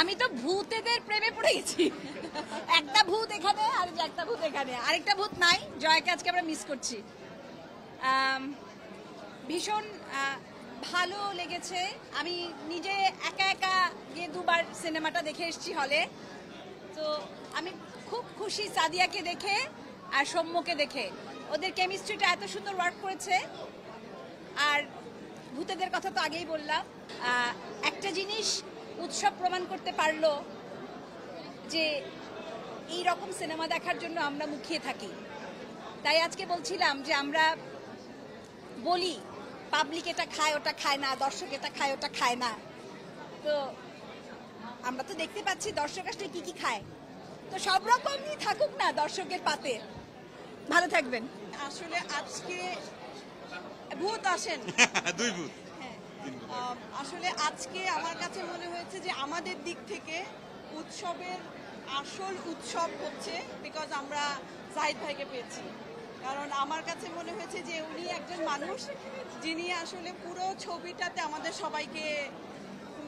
আমি তো ভূতেদের প্রেমে পড়ে গেছি। একটা ভূত এখানে আর একটা ভূত এখানে, আরেকটা ভূত নাই। জয়াকে আজকে আমরা মিস করছি। ভীষণ ভালো লেগেছে। আমি নিজে একা একা গিয়ে দুবার সিনেমাটা দেখে এসেছি হলে। তো আমি খুব খুশি সাদিয়াকে দেখে আর সৌম্যকে দেখে। ওদের কেমিস্ট্রিটা এত সুন্দর ওয়ার্ক করেছে। আর ভূতেদের কথা তো আগেই বললাম। একটা জিনিস উৎসব প্রমাণ করতে পারলো যে এই রকম সিনেমা দেখার জন্য আমরা মুখিয়ে থাকি। তাই আজকে বলছিলাম যে আমরা বলি পাবলিক এটা খায় ওটা খায় না, দর্শক এটা খায় ওটা খায় না। তো আমরা তো দেখতে পাচ্ছি দর্শক আসলে কি কি খায়। তো সব রকমই থাকুক না দর্শকের পাতে। ভালো থাকবেন। আসলে আজকে ভূত আসেন দুই ভূত। আসলে আজকে আমার কাছে মনে হয়েছে যে আমাদের দিক থেকে উৎসবের আসল উৎসব হচ্ছে বিকজ আমরা জাহিদ ভাইকে পেয়েছি। কারণ আমার কাছে মনে হয়েছে যে উনি একজন মানুষ যিনি আসলে পুরো ছবিটাতে আমাদের সবাইকে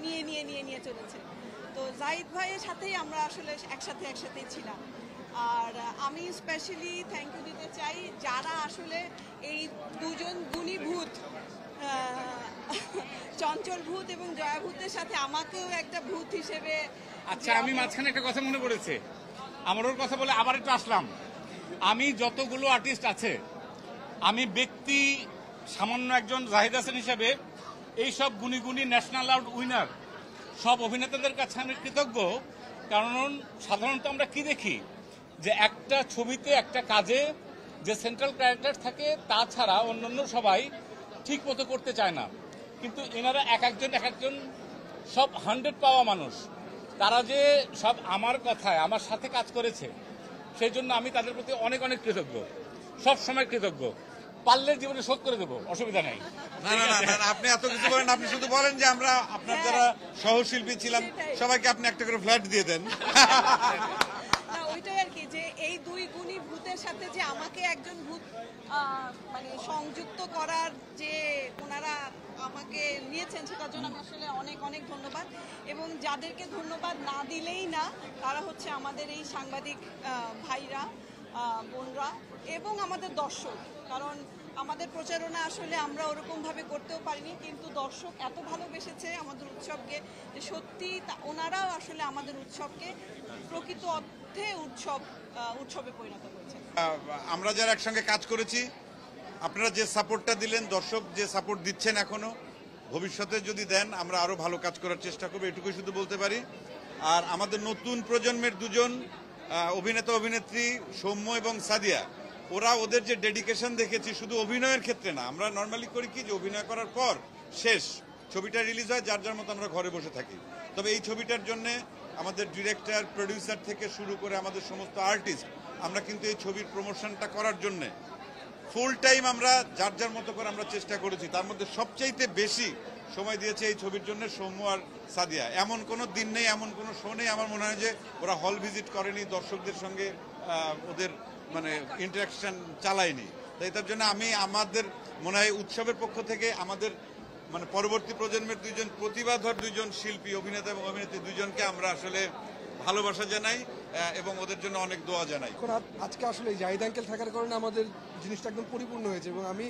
নিয়ে চলেছে। তো জাহিদ ভাইয়ের সাথেই আমরা আসলে একসাথেই ছিলাম। আর আমি স্পেশালি থ্যাংক ইউ দিতে চাই যারা আসলে এই দুজন গুণী ভূত, চঞ্চল ভূত এবং জয়া ভূতের সাথে আমাকেও একটা ভূত হিসেবে। আচ্ছা, আমি মাঝখানে একটা কথা মনে পড়েছে, আমার ওর কথা বলে আবার একটু আসলাম। আমি যতগুলো আর্টিস্ট আছে, আমি ব্যক্তি সামান্য একজন জাহিদ হাসান হিসেবে এই সব গুণী গুণী ন্যাশনাল অ্যাওয়ার্ড উইনার সব অভিনেতাদের কাছে আমি কৃতজ্ঞ। কারণ সাধারণত আমরা কি দেখি যে একটা ছবিতে একটা কাজে যে সেন্ট্রাল ক্যারেক্টার থাকে তাছাড়া অন্যান্য সবাই ঠিক মতো করতে চায় না। কিন্তু এনারা এক একজন সব 100 পাওয়া মানুষ। তারা যে সব আমার কথায় আমার সাথে কাজ করেছে, সেই জন্য আমি তাদের প্রতি অনেক অনেক কৃতজ্ঞ, সব সময় কৃতজ্ঞ। পারলে জীবনে শোধ করে দেবো, অসুবিধা নেই। না না না, আপনি এত কিছু বলেন, আপনি শুধু বলেন যে আমরা আপনার যারা সহশিল্পী ছিলাম সবাইকে আপনি একটা করে ফ্ল্যাট দিয়ে দেন। ওইটাই আর কি, যে এই দুই গুণী ভূতের সাথে যে আমাকে একজন ভূত মানে সংযুক্ত করার যে ওনারা আমাকে নিয়েছেন, সেটার জন্য আমি আসলে অনেক অনেক ধন্যবাদ। এবং যাদেরকে ধন্যবাদ না দিলেই না, তারা হচ্ছে আমাদের এই সাংবাদিক ভাইরা, বোনরা এবং আমাদের দর্শক। কারণ আমাদের প্রচারণা আসলে আমরা ওরকমভাবে করতেও পারিনি, কিন্তু দর্শক এত ভালোবেসেছে আমাদের উৎসবকে যে সত্যি ওনারাও আসলে আমাদের উৎসবকে প্রকৃত অর্থে উৎসবে পরিণত করেছে। আমরা যারা একসঙ্গে কাজ করেছি, আপনারা যে সাপোর্টটা দিলেন, দর্শক যে সাপোর্ট দিচ্ছেন এখনো, ভবিষ্যতে যদি দেন আমরা আরো ভালো কাজ করার চেষ্টা করবো, এটুকুই শুধু বলতে পারি। আর আমাদের নতুন প্রজন্মের দুজন অভিনেতা অভিনেত্রী সৌম্য এবং সাদিয়া, ওরা ওদের যে ডেডিকেশন দেখেছি শুধু অভিনয়ের ক্ষেত্রে না, আমরা নর্মালি করি কি যে অভিনয় করার পর শেষ ছবিটা রিলিজ হয়, যার যার মতো আমরা ঘরে বসে থাকি। তবে এই ছবিটার জন্য আমাদের ডিরেক্টর, প্রডিউসার থেকে শুরু করে আমাদের সমস্ত আর্টিস্ট, আমরা কিন্তু এই ছবির প্রমোশনটা করার জন্য ফুল টাইম আমরা যার যার মতো করে আমরা চেষ্টা করেছি। তার মধ্যে সবচাইতে বেশি সময় দিয়েছে এই ছবির জন্য সৌম্য আর সাদিয়া। এমন কোনো দিন নেই, এমন কোনো শো নেই আমার মনে হয় যে ওরা হল ভিজিট করেনি, দর্শকদের সঙ্গে ওদের মানে ইন্টারাকশন চালায়নি। তাই তার জন্য আমি আমাদের মনে হয় উৎসবের পক্ষ থেকে আমাদের মানে পরবর্তী প্রজন্মের দুইজন প্রতিভাধর দুইজন শিল্পী, অভিনেতা এবং অভিনেত্রী দুইজনকে আমরা আসলে ভালোবাসা জানাই এবং ওদের জন্য অনেক দোয়া জানাই। আজকে আসলে জাহিদ আঙ্কেল থাকার কারণে আমাদের জিনিসটা একদম পরিপূর্ণ হয়েছে এবং আমি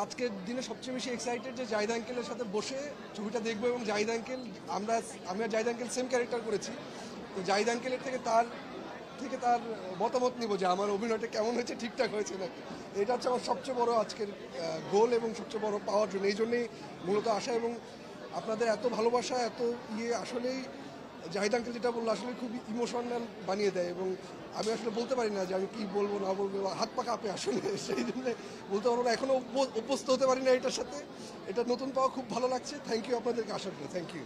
আজকের দিনে সবচেয়ে বেশি এক্সাইটেড যে জাহিদ আঙ্কেলের সাথে বসে ছবিটা দেখবো। এবং জাহিদ আঙ্কেল, আমি আর জাহিদ আঙ্কেল সেম ক্যারেক্টার করেছি, তো জাহিদ আঙ্কেলের থেকে তার মতামত নিব যে আমার অভিনয়টা কেমন হয়েছে, ঠিকঠাক হয়েছে নাকি। এটা হচ্ছে আমার সবচেয়ে বড় আজকের গোল এবং সবচেয়ে বড় পাওয়ার জন্য, এই জন্যই মূলত আসা। এবং আপনাদের এত ভালোবাসা, এত আসলেই জাহিদ আঙ্কেল যেটা বললো আসলে খুব ইমোশনাল বানিয়ে দেয়। এবং আমি আসলে বলতে পারি না যে আমি কি বলবো না বলবো, হাত পা কাঁপে আসলে, সেই জন্য বলতে পারবো না, এখনো অভ্যস্ত হতে পারি না এটার সাথে। এটা নতুন পাওয়া, খুব ভালো লাগছে। থ্যাংক ইউ আপনাদেরকে আসার জন্য, থ্যাংক ইউ।